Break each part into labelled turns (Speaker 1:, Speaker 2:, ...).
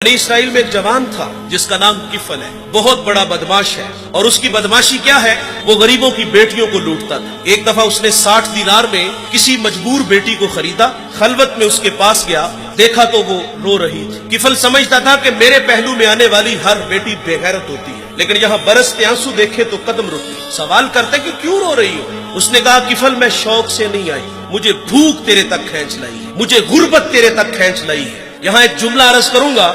Speaker 1: Israel में एक जवान था जिसका नाम किफल है, बहुत बड़ा बदमाश है। और उसकी बदमाशी क्या है, वो गरीबों की बेटियों को लूटता था। एक दफा उसने 60 दिनार में किसी मजबूर बेटी को खरीदा, खलवत में उसके पास गया, देखा तो वो रो रही थी। किफल समझता था कि मेरे पहलू में आने वाली हर बेटी बेगैरत होती है, लेकिन यहाँ बरसते आंसू देखे तो कदम रुके। सवाल करते कि क्यों रो रही हो? उसने कहा किफल मैं शौक से नहीं आई, मुझे भूख तेरे तक खींच लाई है, मुझे गुर्बत तेरे तक खींच लाई है। यहाँ एक जुमला अर्ज करूंगा,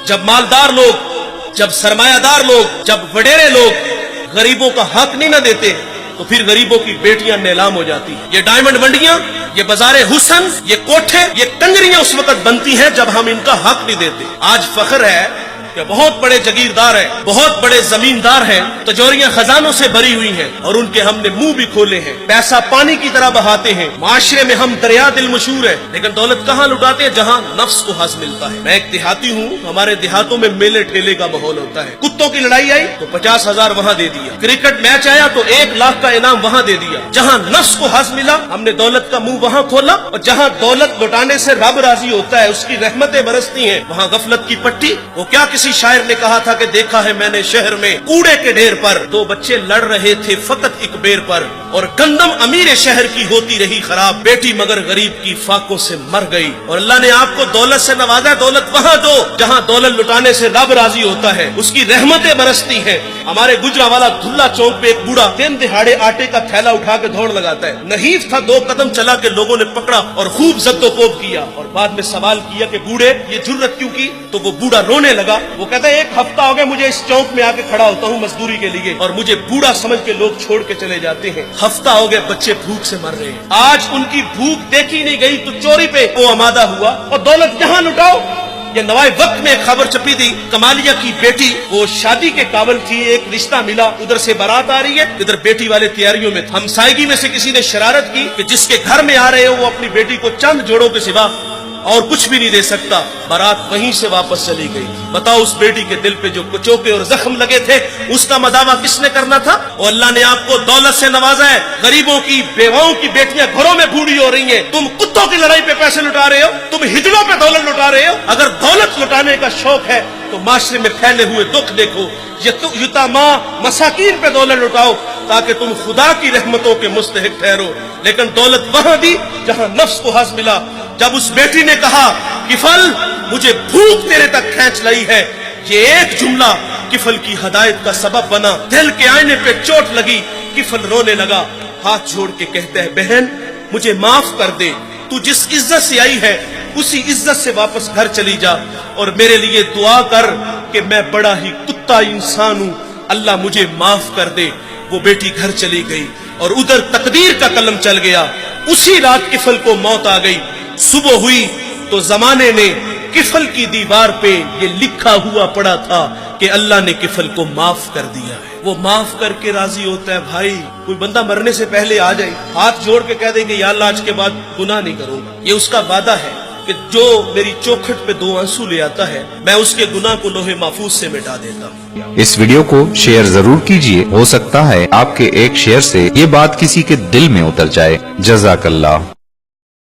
Speaker 1: जब मालदार लोग, जब सरमायादार लोग, जब वडेरे लोग गरीबों का हक नहीं न देते तो फिर गरीबों की बेटियां नीलाम हो जाती हैं। ये डायमंड मंडियां, ये बाजारे हुसन, ये कोठे, ये कंजरियां उस वक्त बनती हैं जब हम इनका हक नहीं देते। आज फख्र है कि बहुत बड़े जगीरदार हैं, बहुत बड़े जमींदार हैं, तिजोरियां खजानों से भरी हुई हैं और उनके हमने मुंह भी खोले हैं, पैसा पानी की तरह बहाते हैं। माशरे में हम दरिया दिल मशहूर है, लेकिन दौलत कहाँ लुटाते हैं? जहाँ नफ्स को हज मिलता है। मैं एक देहाती हूँ, हमारे देहातों में मेले ठेले का माहौल होता है। कुत्तों की लड़ाई आई तो 50,000 वहाँ दे दिया, क्रिकेट मैच आया तो 1 लाख का इनाम वहाँ दे दिया। जहाँ नफ्स को हज मिला हमने दौलत का मुंह वहाँ खोला, और जहाँ दौलत लुटाने से रब राजी होता है, उसकी रहमतें बरसती हैं, वहाँ गफलत की पट्टी। वो क्या किसी शायर ने कहा था कि देखा है मैंने शहर में कूड़े के ढेर पर 2 बच्चे लड़ रहे थे फकत एक बेर पर, और गंदम अमीर शहर की होती रही खराब, बेटी मगर गरीब की फाकों से मर गई। और अल्लाह ने आपको दौलत से नवाजा, दौलत वहाँ दो जहाँ दौलत लुटाने से रब राजी होता है, उसकी रहमतें बरसती हैं। हमारे गुजरावाला धुल्ला चौक पे एक बूढ़ा दिन दिहाड़े आटे का थैला उठा के दौड़ लगाता है। नहीफ था, 2 कदम चला के लोगों ने पकड़ा और खूब जद्दोकोब किया, और बाद में सवाल किया कि बूढ़े ये जुर्रत क्यों की? तो वो बूढ़ा रोने लगा। वो कहता है 1 हफ्ता हो गया मुझे इस चौक में आके खड़ा होता हूँ मजदूरी के लिए, और मुझे बूढ़ा समझ के लोग छोड़ के चले जाते हैं। हफ्ता हो गया बच्चे भूख से मर रहे हैं। आज उनकी भूख देखी नहीं गई तो चोरी पे वो आमादा हुआ, और दौलत जहाँ लुटाओ। ये नवाए वक्त में एक खबर छपी थी, कमालिया की बेटी वो शादी के काबिल थी, एक रिश्ता मिला, उधर से बारात आ रही है, इधर बेटी वाले तैयारियों में। हमसायगी में से किसी ने शरारत की कि जिसके घर में आ रहे हो वो अपनी बेटी को चंद जोड़ों के सिवा और कुछ भी नहीं दे सकता। बारात वहीं से वापस चली गई। बताओ उस बेटी के दिल पे जो कुचोके और जख्म लगे थे, उसका मदावा किसने करना था? और अल्लाह ने आपको दौलत से नवाजा है। गरीबों की बेवाओं की बेटियां घरों में बूढ़ी हो रही हैं, तुम कुत्तों की लड़ाई पे पैसे लुटा रहे हो, तुम हिजड़ों पे दौलत लुटा रहे हो। अगर दौलत लुटाने का शौक है तो माशरे में फैले हुए दुख देखो, यतामा मसाकीन पे दौलत लुटाओ ताकि तुम खुदा की रहमतों के मुस्तहिक ठहरो। लेकिन दौलत वहां दी जहां नफ्स को हज मिला। जब उस बेटी ने कहा किफल मुझे भूख तेरे तक खींच लाई है, ये एक जुमला किफल की हदायत का सबब बना। दिल के आईने पे चोट लगी, किफल रोने लगा, हाथ जोड़ के कहता है बहन मुझे माफ कर दे, तू जिस इज्जत से आई है उसी इज्जत से वापस घर चली जा, और मेरे लिए दुआ कर कि मैं बड़ा ही कुत्ता इंसान हूं, अल्लाह मुझे माफ कर दे। वो बेटी घर चली गई और उधर तकदीर का कलम चल गया। उसी रात किफल को मौत आ गई। सुबह हुई तो जमाने ने किफल की दीवार पे ये लिखा हुआ पड़ा था कि अल्लाह ने किफल को माफ कर दिया है। वो माफ करके राजी होता है। भाई कोई बंदा मरने से पहले आ जाए, हाथ जोड़ के कह दे कि या अल्लाह आज के बाद गुनाह नहीं करूंगा, ये उसका वादा है कि जो मेरी चौखट पे 2 आंसू ले आता है मैं उसके गुनाह को लोहे महफूज से मिटा देता हूँ।
Speaker 2: इस वीडियो को शेयर जरूर कीजिए, हो सकता है आपके एक शेयर से ये बात किसी के दिल में उतर जाए। जज़ाकल्लाह।